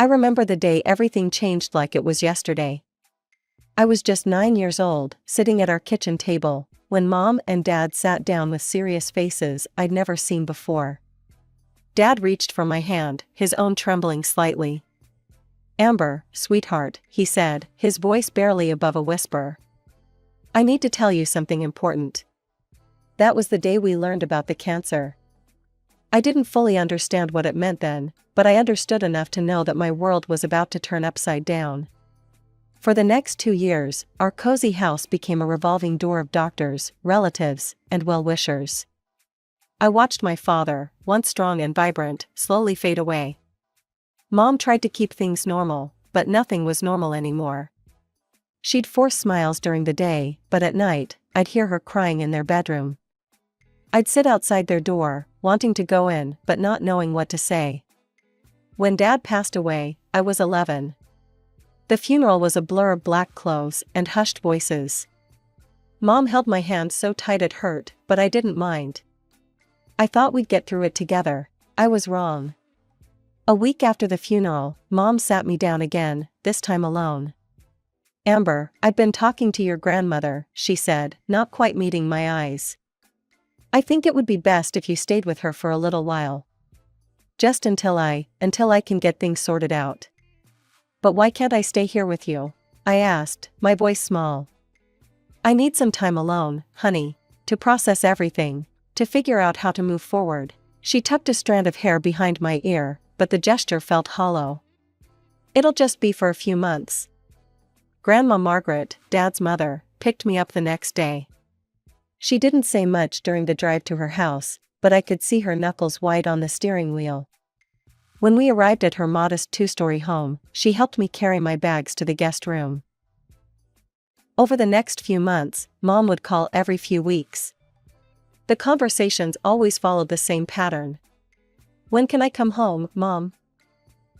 I remember the day everything changed like it was yesterday. I was just 9 years old, sitting at our kitchen table, when Mom and Dad sat down with serious faces I'd never seen before. Dad reached for my hand, his own trembling slightly. "Amber, sweetheart," he said, his voice barely above a whisper. "I need to tell you something important." That was the day we learned about the cancer. I didn't fully understand what it meant then, but I understood enough to know that my world was about to turn upside down. For the next 2 years, our cozy house became a revolving door of doctors, relatives, and well-wishers. I watched my father, once strong and vibrant, slowly fade away. Mom tried to keep things normal, but nothing was normal anymore. She'd force smiles during the day, but at night, I'd hear her crying in their bedroom. I'd sit outside their door, wanting to go in, but not knowing what to say. When Dad passed away, I was 11. The funeral was a blur of black clothes and hushed voices. Mom held my hand so tight it hurt, but I didn't mind. I thought we'd get through it together. I was wrong. A week after the funeral, Mom sat me down again, this time alone. "Amber, I've been talking to your grandmother," she said, not quite meeting my eyes. "I think it would be best if you stayed with her for a little while. Just until I can get things sorted out." "But why can't I stay here with you?" I asked, my voice small. "I need some time alone, honey, to process everything, to figure out how to move forward." She tucked a strand of hair behind my ear, but the gesture felt hollow. "It'll just be for a few months." Grandma Margaret, Dad's mother, picked me up the next day. She didn't say much during the drive to her house, but I could see her knuckles white on the steering wheel. When we arrived at her modest 2-story home, she helped me carry my bags to the guest room. Over the next few months, Mom would call every few weeks. The conversations always followed the same pattern. "When can I come home, Mom?"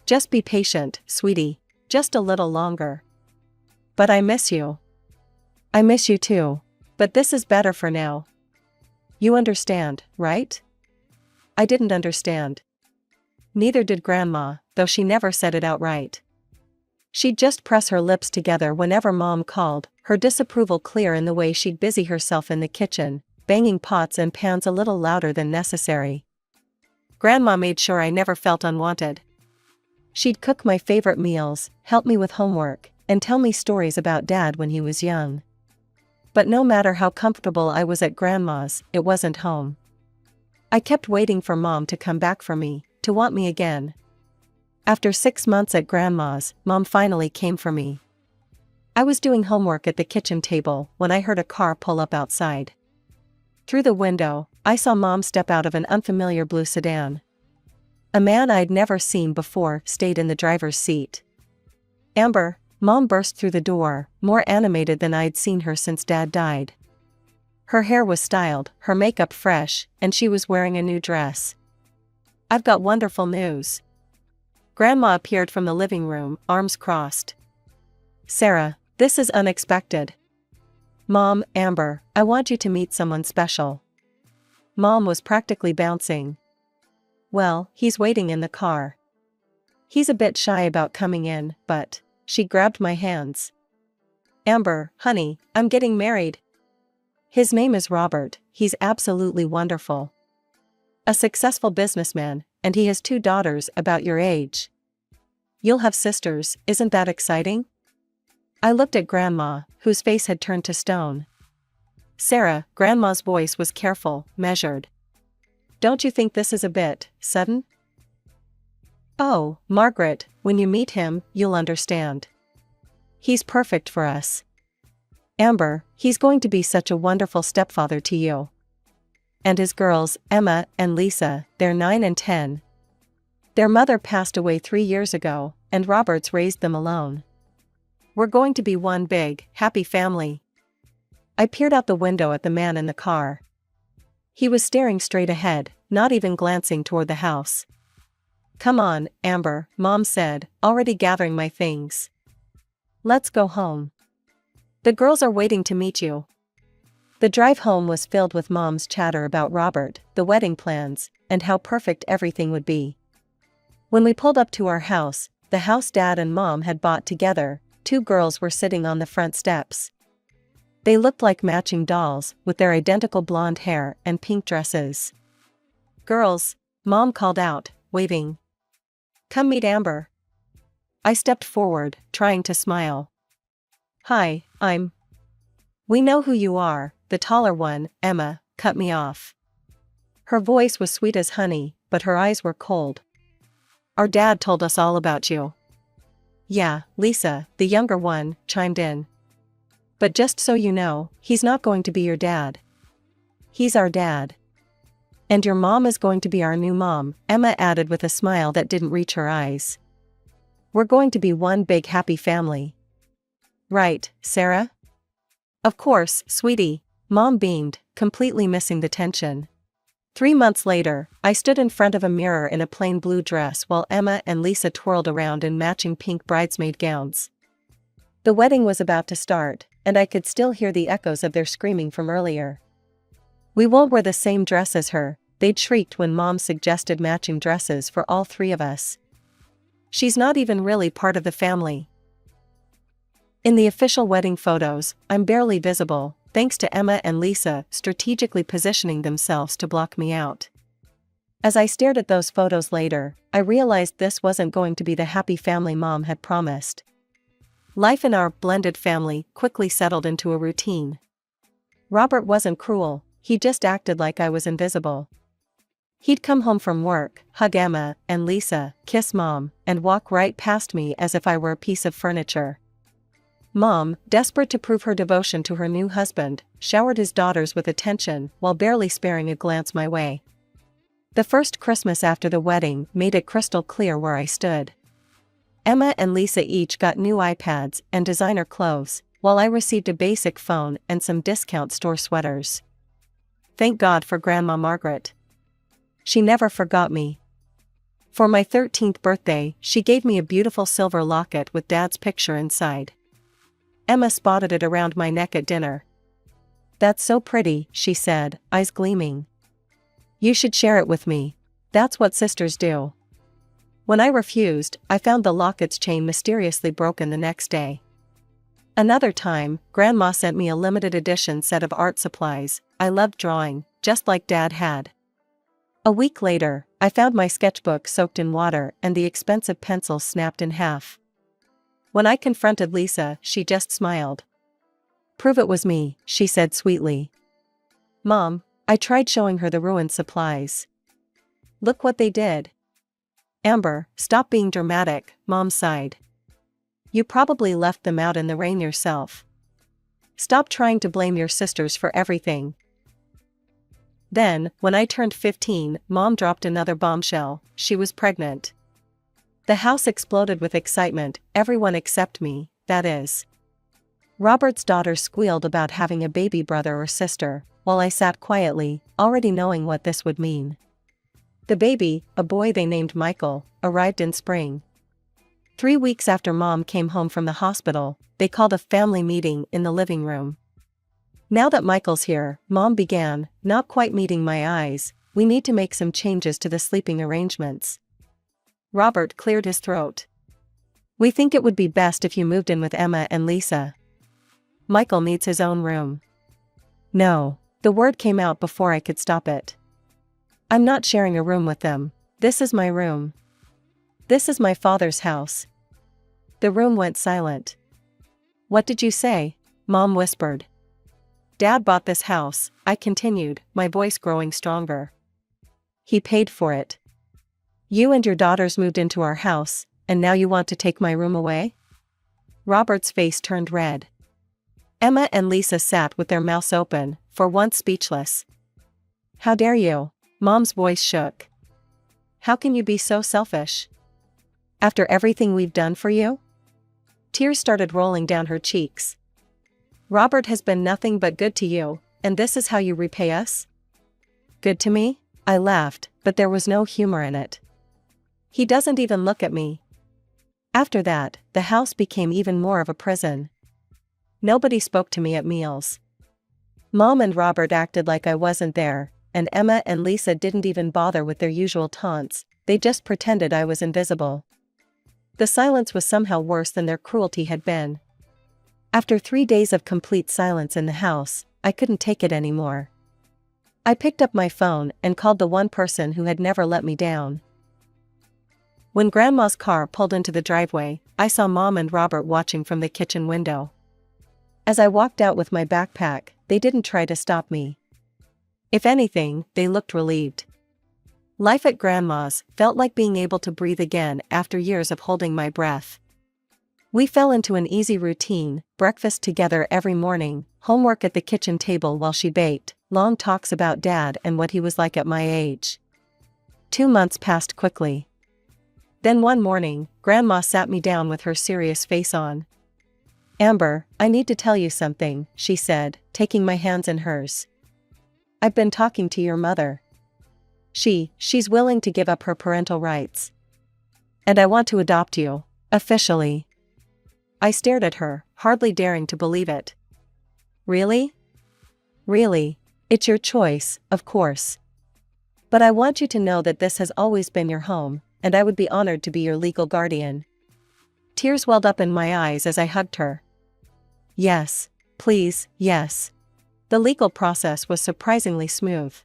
"Just be patient, sweetie. Just a little longer." "But I miss you." "I miss you too. But this is better for now. You understand, right?" I didn't understand. Neither did Grandma, though she never said it outright. She'd just press her lips together whenever Mom called, her disapproval clear in the way she'd busy herself in the kitchen, banging pots and pans a little louder than necessary. Grandma made sure I never felt unwanted. She'd cook my favorite meals, help me with homework, and tell me stories about Dad when he was young. But no matter how comfortable I was at Grandma's, it wasn't home. I kept waiting for Mom to come back for me, to want me again. After 6 months at Grandma's, Mom finally came for me. I was doing homework at the kitchen table when I heard a car pull up outside. Through the window, I saw Mom step out of an unfamiliar blue sedan. A man I'd never seen before stayed in the driver's seat. "Amber," Mom burst through the door, more animated than I'd seen her since Dad died. Her hair was styled, her makeup fresh, and she was wearing a new dress. "I've got wonderful news." Grandma appeared from the living room, arms crossed. "Sarah, this is unexpected." "Mom, Amber, I want you to meet someone special." Mom was practically bouncing. "Well, he's waiting in the car. He's a bit shy about coming in, but..." She grabbed my hands. "Amber, honey, I'm getting married. His name is Robert, he's absolutely wonderful. A successful businessman, and he has 2 daughters about your age. You'll have sisters, isn't that exciting?" I looked at Grandma, whose face had turned to stone. "Sarah," Grandma's voice was careful, measured. "Don't you think this is a bit sudden?" "Oh, Margaret, when you meet him, you'll understand. He's perfect for us. Amber, he's going to be such a wonderful stepfather to you. And his girls, Emma and Lisa, they're 9 and 10. Their mother passed away 3 years ago, and Robert's raised them alone. We're going to be one big, happy family." I peered out the window at the man in the car. He was staring straight ahead, not even glancing toward the house. "Come on, Amber," Mom said, already gathering my things. "Let's go home. The girls are waiting to meet you." The drive home was filled with Mom's chatter about Robert, the wedding plans, and how perfect everything would be. When we pulled up to our house, the house Dad and Mom had bought together, two girls were sitting on the front steps. They looked like matching dolls, with their identical blonde hair and pink dresses. "Girls," Mom called out, waving. "Come meet Amber." I stepped forward, trying to smile. "Hi, We know who you are," the taller one, Emma, cut me off. Her voice was sweet as honey, but her eyes were cold. "Our dad told us all about you." "Yeah," Lisa, the younger one, chimed in. "But just so you know, he's not going to be your dad. He's our dad. And your mom is going to be our new mom," Emma added with a smile that didn't reach her eyes. "We're going to be one big happy family. Right, Sarah?" "Of course, sweetie," Mom beamed, completely missing the tension. 3 months later, I stood in front of a mirror in a plain blue dress while Emma and Lisa twirled around in matching pink bridesmaid gowns. The wedding was about to start, and I could still hear the echoes of their screaming from earlier. "We won't wear the same dress as her," they'd shrieked when Mom suggested matching dresses for all three of us. "She's not even really part of the family." In the official wedding photos, I'm barely visible, thanks to Emma and Lisa strategically positioning themselves to block me out. As I stared at those photos later, I realized this wasn't going to be the happy family Mom had promised. Life in our blended family quickly settled into a routine. Robert wasn't cruel, he just acted like I was invisible. He'd come home from work, hug Emma and Lisa, kiss Mom, and walk right past me as if I were a piece of furniture. Mom, desperate to prove her devotion to her new husband, showered his daughters with attention while barely sparing a glance my way. The first Christmas after the wedding made it crystal clear where I stood. Emma and Lisa each got new iPads and designer clothes, while I received a basic phone and some discount store sweaters. Thank God for Grandma Margaret. She never forgot me. For my 13th birthday, she gave me a beautiful silver locket with Dad's picture inside. Emma spotted it around my neck at dinner. "That's so pretty," she said, eyes gleaming. "You should share it with me. That's what sisters do." When I refused, I found the locket's chain mysteriously broken the next day. Another time, Grandma sent me a limited edition set of art supplies. I loved drawing, just like Dad had. A week later, I found my sketchbook soaked in water and the expensive pencil snapped in half. When I confronted Lisa, she just smiled. "Prove it was me," she said sweetly. "Mom," I tried showing her the ruined supplies. "Look what they did." "Amber, stop being dramatic," Mom sighed. "You probably left them out in the rain yourself. Stop trying to blame your sisters for everything." Then, when I turned 15, Mom dropped another bombshell. She was pregnant. The house exploded with excitement, everyone except me, that is. Robert's daughter squealed about having a baby brother or sister, while I sat quietly, already knowing what this would mean. The baby, a boy they named Michael, arrived in spring. 3 weeks after Mom came home from the hospital, they called a family meeting in the living room. "Now that Michael's here," Mom began, not quite meeting my eyes, "we need to make some changes to the sleeping arrangements." Robert cleared his throat. "We think it would be best if you moved in with Emma and Lisa. Michael needs his own room." "No," the word came out before I could stop it. "I'm not sharing a room with them. This is my room. This is my father's house." The room went silent. "What did you say?" Mom whispered. "Dad bought this house," I continued, my voice growing stronger. "He paid for it. You and your daughters moved into our house, and now you want to take my room away?" Robert's face turned red. Emma and Lisa sat with their mouths open, for once speechless. "How dare you?" Mom's voice shook. "How can you be so selfish? After everything we've done for you?" Tears started rolling down her cheeks. "Robert has been nothing but good to you, and this is how you repay us?" "Good to me?" I laughed, but there was no humor in it. "He doesn't even look at me." After that, the house became even more of a prison. Nobody spoke to me at meals. Mom and Robert acted like I wasn't there, and Emma and Lisa didn't even bother with their usual taunts, they just pretended I was invisible. The silence was somehow worse than their cruelty had been. After 3 days of complete silence in the house, I couldn't take it anymore. I picked up my phone and called the one person who had never let me down. When Grandma's car pulled into the driveway, I saw Mom and Robert watching from the kitchen window. As I walked out with my backpack, they didn't try to stop me. If anything, they looked relieved. Life at Grandma's felt like being able to breathe again after years of holding my breath. We fell into an easy routine: breakfast together every morning, homework at the kitchen table while she baked, long talks about Dad and what he was like at my age. 2 months passed quickly. Then one morning, Grandma sat me down with her serious face on. "Amber, I need to tell you something," she said, taking my hands in hers. "I've been talking to your mother. She's willing to give up her parental rights. And I want to adopt you, officially." I stared at her, hardly daring to believe it. "Really?" "Really. It's your choice, of course. But I want you to know that this has always been your home, and I would be honored to be your legal guardian." Tears welled up in my eyes as I hugged her. "Yes, please, yes." The legal process was surprisingly smooth.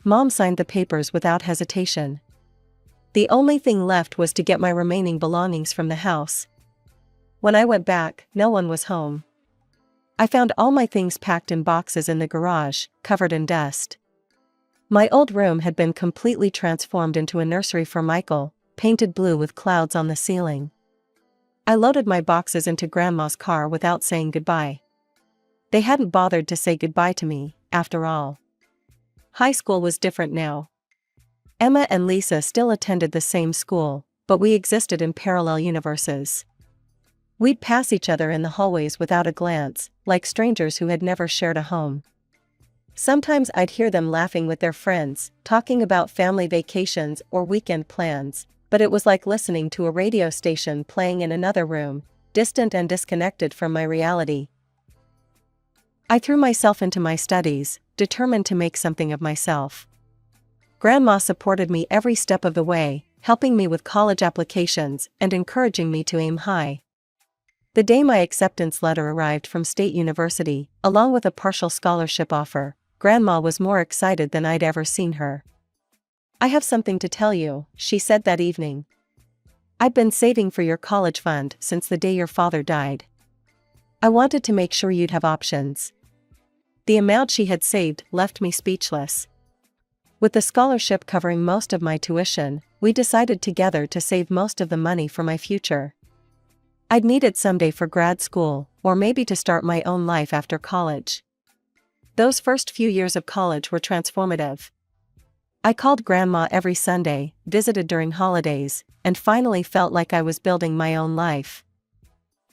Mom signed the papers without hesitation. The only thing left was to get my remaining belongings from the house. When I went back, no one was home. I found all my things packed in boxes in the garage, covered in dust. My old room had been completely transformed into a nursery for Michael, painted blue with clouds on the ceiling. I loaded my boxes into Grandma's car without saying goodbye. They hadn't bothered to say goodbye to me, after all. High school was different now. Emma and Lisa still attended the same school, but we existed in parallel universes. We'd pass each other in the hallways without a glance, like strangers who had never shared a home. Sometimes I'd hear them laughing with their friends, talking about family vacations or weekend plans, but it was like listening to a radio station playing in another room, distant and disconnected from my reality. I threw myself into my studies, determined to make something of myself. Grandma supported me every step of the way, helping me with college applications and encouraging me to aim high. The day my acceptance letter arrived from State University, along with a partial scholarship offer, Grandma was more excited than I'd ever seen her. "I have something to tell you," she said that evening. "I've been saving for your college fund since the day your father died. I wanted to make sure you'd have options." The amount she had saved left me speechless. With the scholarship covering most of my tuition, we decided together to save most of the money for my future. I'd need it someday for grad school, or maybe to start my own life after college. Those first few years of college were transformative. I called Grandma every Sunday, visited during holidays, and finally felt like I was building my own life.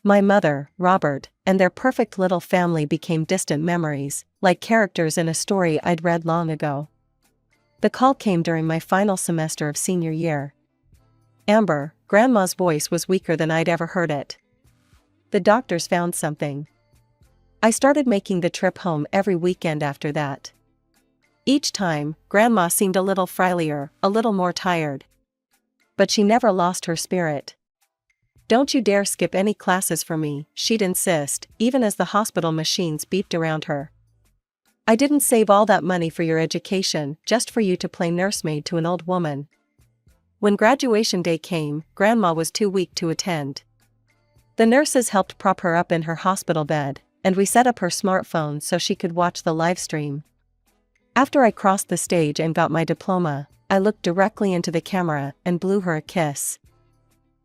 My mother, Robert, and their perfect little family became distant memories, like characters in a story I'd read long ago. The call came during my final semester of senior year. "Amber," Grandma's voice was weaker than I'd ever heard it. "The doctors found something." I started making the trip home every weekend after that. Each time, Grandma seemed a little frilier, a little more tired. But she never lost her spirit. "Don't you dare skip any classes for me," she'd insist, even as the hospital machines beeped around her. "I didn't save all that money for your education just for you to play nursemaid to an old woman." When graduation day came, Grandma was too weak to attend. The nurses helped prop her up in her hospital bed, and we set up her smartphone so she could watch the live stream. After I crossed the stage and got my diploma, I looked directly into the camera and blew her a kiss.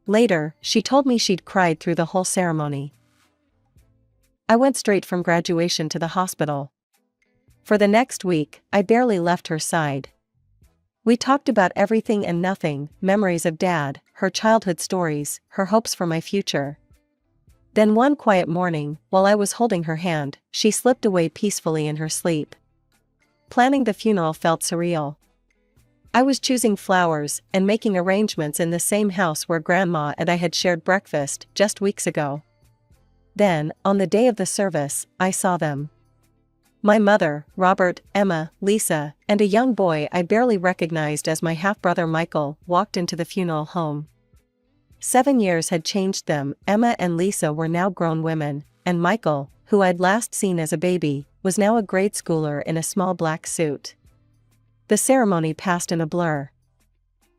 Later, she told me she'd cried through the whole ceremony. I went straight from graduation to the hospital. For the next week, I barely left her side. We talked about everything and nothing: memories of Dad, her childhood stories, her hopes for my future. Then one quiet morning, while I was holding her hand, she slipped away peacefully in her sleep. Planning the funeral felt surreal. I was choosing flowers and making arrangements in the same house where Grandma and I had shared breakfast just weeks ago. Then, on the day of the service, I saw them. My mother, Robert, Emma, Lisa, and a young boy I barely recognized as my half-brother Michael walked into the funeral home. 7 years had changed them. Emma and Lisa were now grown women, and Michael, who I'd last seen as a baby, was now a grade schooler in a small black suit. The ceremony passed in a blur.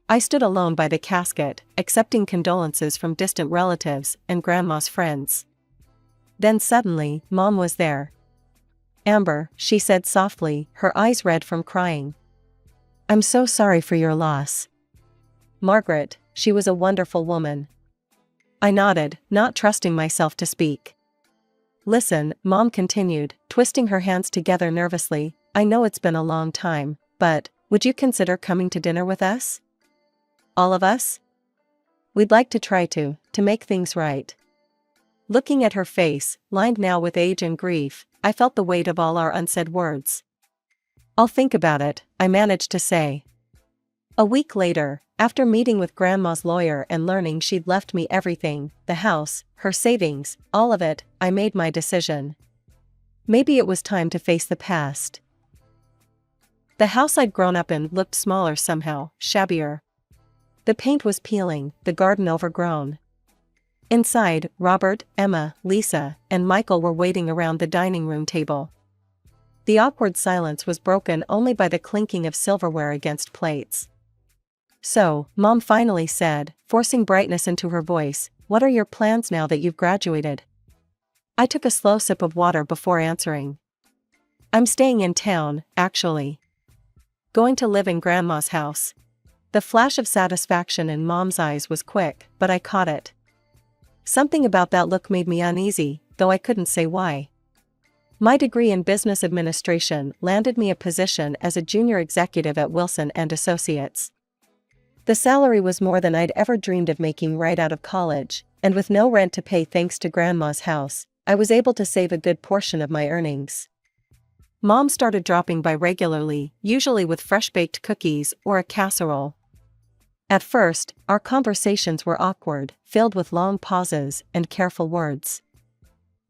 I stood alone by the casket, accepting condolences from distant relatives and Grandma's friends. Then suddenly, Mom was there. "Amber," she said softly, her eyes red from crying. "I'm so sorry for your loss." "Margaret, she was a wonderful woman." I nodded, not trusting myself to speak. "Listen," Mom continued, twisting her hands together nervously, "I know it's been a long time, but would you consider coming to dinner with us? All of us? We'd like to try to make things right." Looking at her face, lined now with age and grief, I felt the weight of all our unsaid words. "I'll think about it," I managed to say. A week later, after meeting with Grandma's lawyer and learning she'd left me everything, the house, her savings, all of it, I made my decision. Maybe it was time to face the past. The house I'd grown up in looked smaller somehow, shabbier. The paint was peeling, the garden overgrown. Inside, Robert, Emma, Lisa, and Michael were waiting around the dining room table. The awkward silence was broken only by the clinking of silverware against plates. "So," Mom finally said, forcing brightness into her voice, "what are your plans now that you've graduated?" I took a slow sip of water before answering. "I'm staying in town, actually. Going to live in Grandma's house." The flash of satisfaction in Mom's eyes was quick, but I caught it. Something about that look made me uneasy, though I couldn't say why. My degree in business administration landed me a position as a junior executive at Wilson & Associates. The salary was more than I'd ever dreamed of making right out of college, and with no rent to pay thanks to Grandma's house, I was able to save a good portion of my earnings. Mom started dropping by regularly, usually with fresh-baked cookies or a casserole. At first, our conversations were awkward, filled with long pauses and careful words.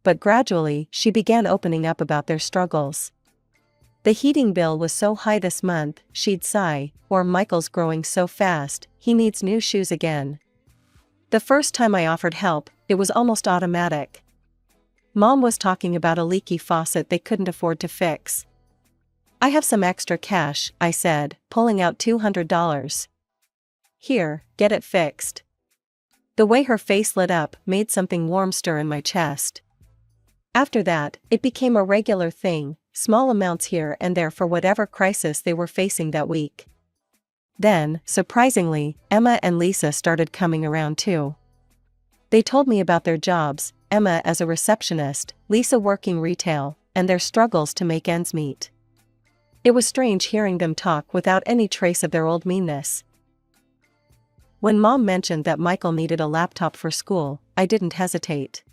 But gradually, she began opening up about their struggles. The heating bill was so high this month, she'd sigh, or Michael's growing so fast, he needs new shoes again. The first time I offered help, it was almost automatic. Mom was talking about a leaky faucet they couldn't afford to fix. "I have some extra cash," I said, pulling out $200. "Here, get it fixed." The way her face lit up made something warm stir in my chest. After that, it became a regular thing, small amounts here and there for whatever crisis they were facing that week. Then, surprisingly, Emma and Lisa started coming around too. They told me about their jobs, Emma as a receptionist, Lisa working retail, and their struggles to make ends meet. It was strange hearing them talk without any trace of their old meanness. When Mom mentioned that Michael needed a laptop for school, I didn't hesitate.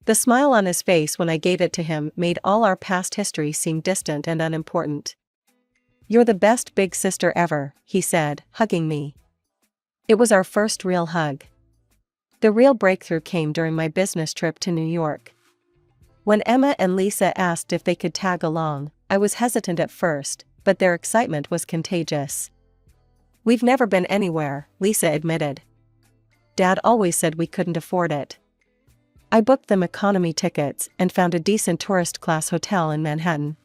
The smile on his face when I gave it to him made all our past history seem distant and unimportant. "You're the best big sister ever," he said, hugging me. It was our first real hug. The real breakthrough came during my business trip to New York. When Emma and Lisa asked if they could tag along, I was hesitant at first, but their excitement was contagious. "We've never been anywhere," Lisa admitted. "Dad always said we couldn't afford it." I booked them economy tickets and found a decent tourist-class hotel in Manhattan.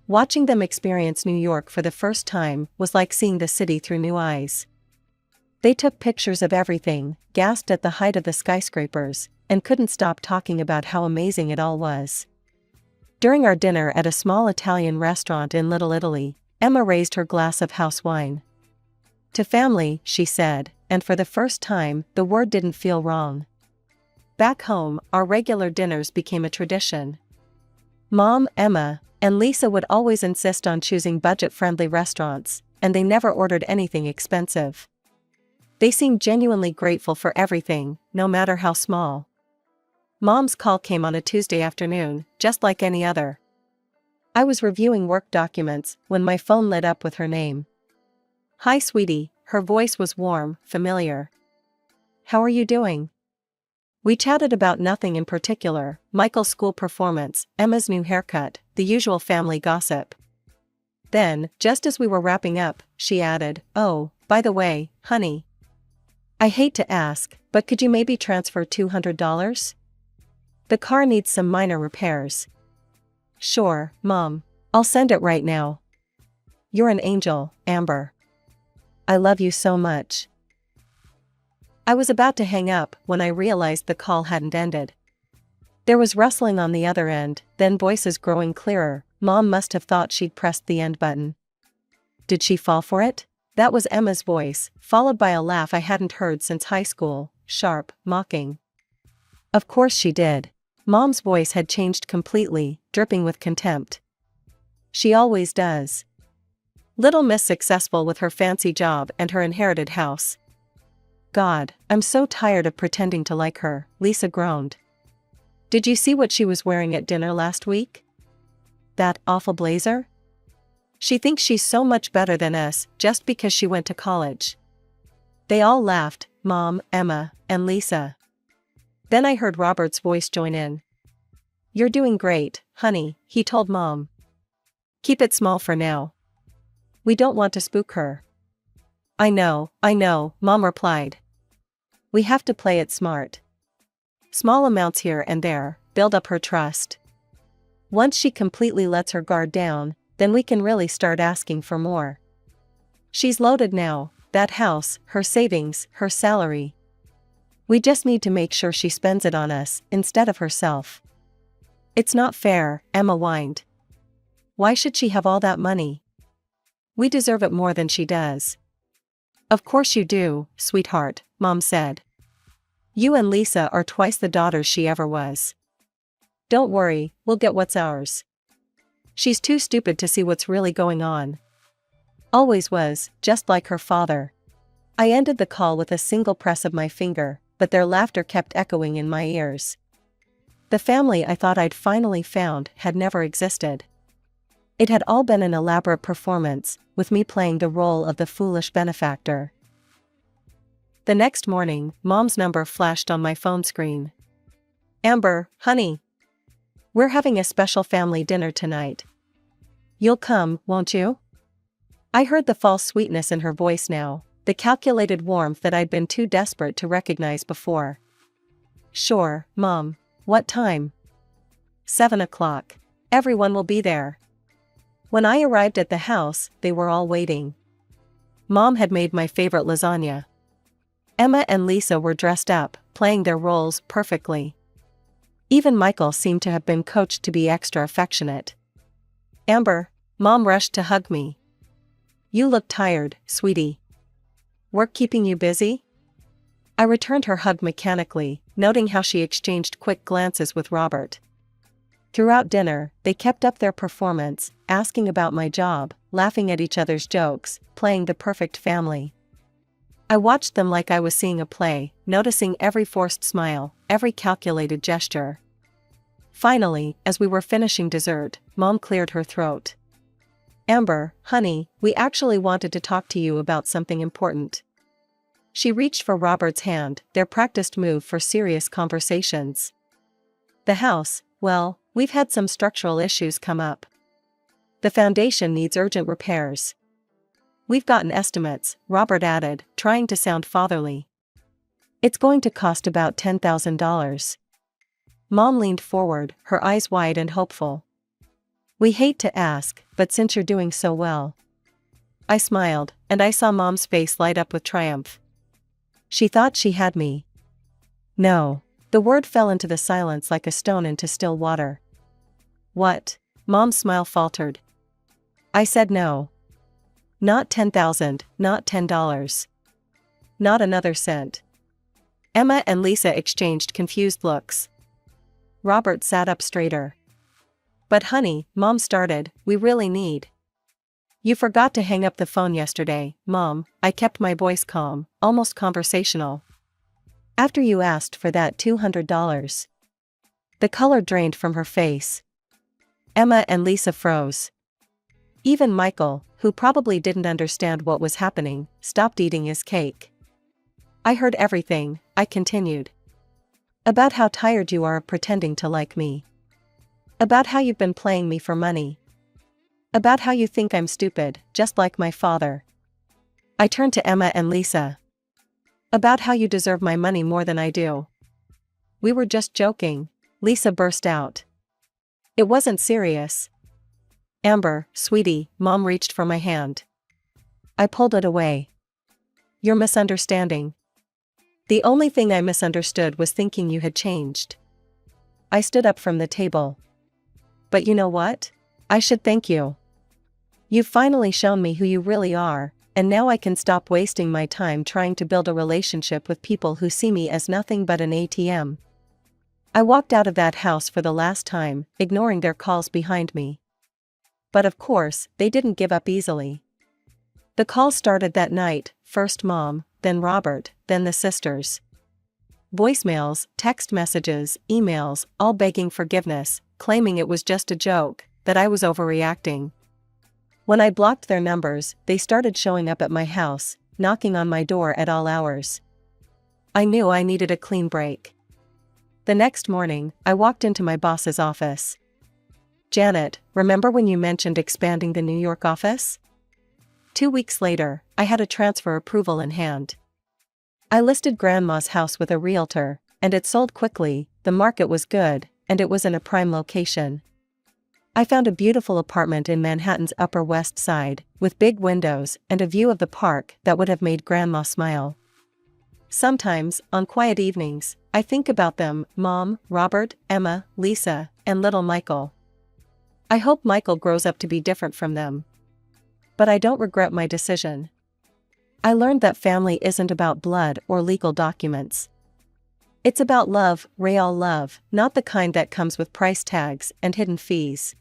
Watching them experience New York for the first time was like seeing the city through new eyes. They took pictures of everything, gasped at the height of the skyscrapers, and couldn't stop talking about how amazing it all was. During our dinner at a small Italian restaurant in Little Italy, Emma raised her glass of house wine. "To family," she said, and for the first time, the word didn't feel wrong. Back home, our regular dinners became a tradition. Mom, Emma, and Lisa would always insist on choosing budget-friendly restaurants, and they never ordered anything expensive. They seemed genuinely grateful for everything, no matter how small. Mom's call came on a Tuesday afternoon, just like any other. I was reviewing work documents when my phone lit up with her name. "Hi, sweetie," her voice was warm, familiar. "How are you doing?" We chatted about nothing in particular, Michael's school performance, Emma's new haircut, the usual family gossip. Then, just as we were wrapping up, she added, "Oh, by the way, honey. I hate to ask, but could you maybe transfer $200? The car needs some minor repairs. Sure, Mom. I'll send it right now. You're an angel, Amber. I love you so much. I was about to hang up when I realized the call hadn't ended. There was rustling on the other end, then voices growing clearer. Mom must have thought she'd pressed the end button. Did she fall for it? That was Emma's voice, followed by a laugh I hadn't heard since high school, sharp, mocking. Of course she did. Mom's voice had changed completely, dripping with contempt. She always does. Little Miss Successful with her fancy job and her inherited house. God, I'm so tired of pretending to like her, Lisa groaned. Did you see what she was wearing at dinner last week? That awful blazer? She thinks she's so much better than us just because she went to college. They all laughed, Mom, Emma, and Lisa. Then I heard Robert's voice join in. You're doing great, honey, he told Mom. Keep it small for now. We don't want to spook her. I know, Mom replied. We have to play it smart. Small amounts here and there, build up her trust. Once she completely lets her guard down, then we can really start asking for more. She's loaded now, that house, her savings, her salary. We just need to make sure she spends it on us, instead of herself. It's not fair, Emma whined. Why should she have all that money? We deserve it more than she does. Of course you do, sweetheart, Mom said. You and Lisa are twice the daughters she ever was. Don't worry, we'll get what's ours. She's too stupid to see what's really going on. Always was, just like her father. I ended the call with a single press of my finger, but their laughter kept echoing in my ears. The family I thought I'd finally found had never existed. It had all been an elaborate performance, with me playing the role of the foolish benefactor. The next morning, Mom's number flashed on my phone screen. Amber, honey. We're having a special family dinner tonight. You'll come, won't you? I heard the false sweetness in her voice now, the calculated warmth that I'd been too desperate to recognize before. Sure, Mom. What time? 7 o'clock. Everyone will be there. When I arrived at the house, they were all waiting. Mom had made my favorite lasagna. Emma and Lisa were dressed up, playing their roles perfectly. Even Michael seemed to have been coached to be extra affectionate. Amber, Mom rushed to hug me. You look tired, sweetie. Work keeping you busy? I returned her hug mechanically, noting how she exchanged quick glances with Robert. Throughout dinner, they kept up their performance, asking about my job, laughing at each other's jokes, playing the perfect family. I watched them like I was seeing a play, noticing every forced smile, every calculated gesture. Finally, as we were finishing dessert, Mom cleared her throat. Amber, honey, we actually wanted to talk to you about something important. She reached for Robert's hand, their practiced move for serious conversations. The house, well, we've had some structural issues come up. The foundation needs urgent repairs. We've gotten estimates, Robert added, trying to sound fatherly. It's going to cost about $10,000. Mom leaned forward, her eyes wide and hopeful. We hate to ask, but since you're doing so well. I smiled, and I saw Mom's face light up with triumph. She thought she had me. No. The word fell into the silence like a stone into still water. What? Mom's smile faltered. I said no. Not 10,000, not $10. Not another cent. Emma and Lisa exchanged confused looks. Robert sat up straighter. But honey, Mom started, we really need. You forgot to hang up the phone yesterday, Mom, I kept my voice calm, almost conversational. After you asked for that $200. The color drained from her face. Emma and Lisa froze. Even Michael, who probably didn't understand what was happening, stopped eating his cake. I heard everything, I continued. About how tired you are of pretending to like me. About how you've been playing me for money. About how you think I'm stupid, just like my father. I turned to Emma and Lisa. About how you deserve my money more than I do. We were just joking, Lisa burst out. It wasn't serious. Amber, sweetie, Mom reached for my hand. I pulled it away. You're misunderstanding. The only thing I misunderstood was thinking you had changed. I stood up from the table. But you know what? I should thank you. You've finally shown me who you really are, and now I can stop wasting my time trying to build a relationship with people who see me as nothing but an ATM. I walked out of that house for the last time, ignoring their calls behind me. But of course, they didn't give up easily. The calls started that night, first Mom, then Robert, then the sisters. Voicemails, text messages, emails, all begging forgiveness, claiming it was just a joke, that I was overreacting. When I blocked their numbers, they started showing up at my house, knocking on my door at all hours. I knew I needed a clean break. The next morning, I walked into my boss's office. Janet, remember when you mentioned expanding the New York office? 2 weeks later, I had a transfer approval in hand. I listed Grandma's house with a realtor, and it sold quickly. The market was good, and it was in a prime location. I found a beautiful apartment in Manhattan's Upper West Side, with big windows and a view of the park that would have made Grandma smile. Sometimes, on quiet evenings, I think about them, Mom, Robert, Emma, Lisa, and little Michael. I hope Michael grows up to be different from them. But I don't regret my decision. I learned that family isn't about blood or legal documents. It's about love, real love, not the kind that comes with price tags and hidden fees.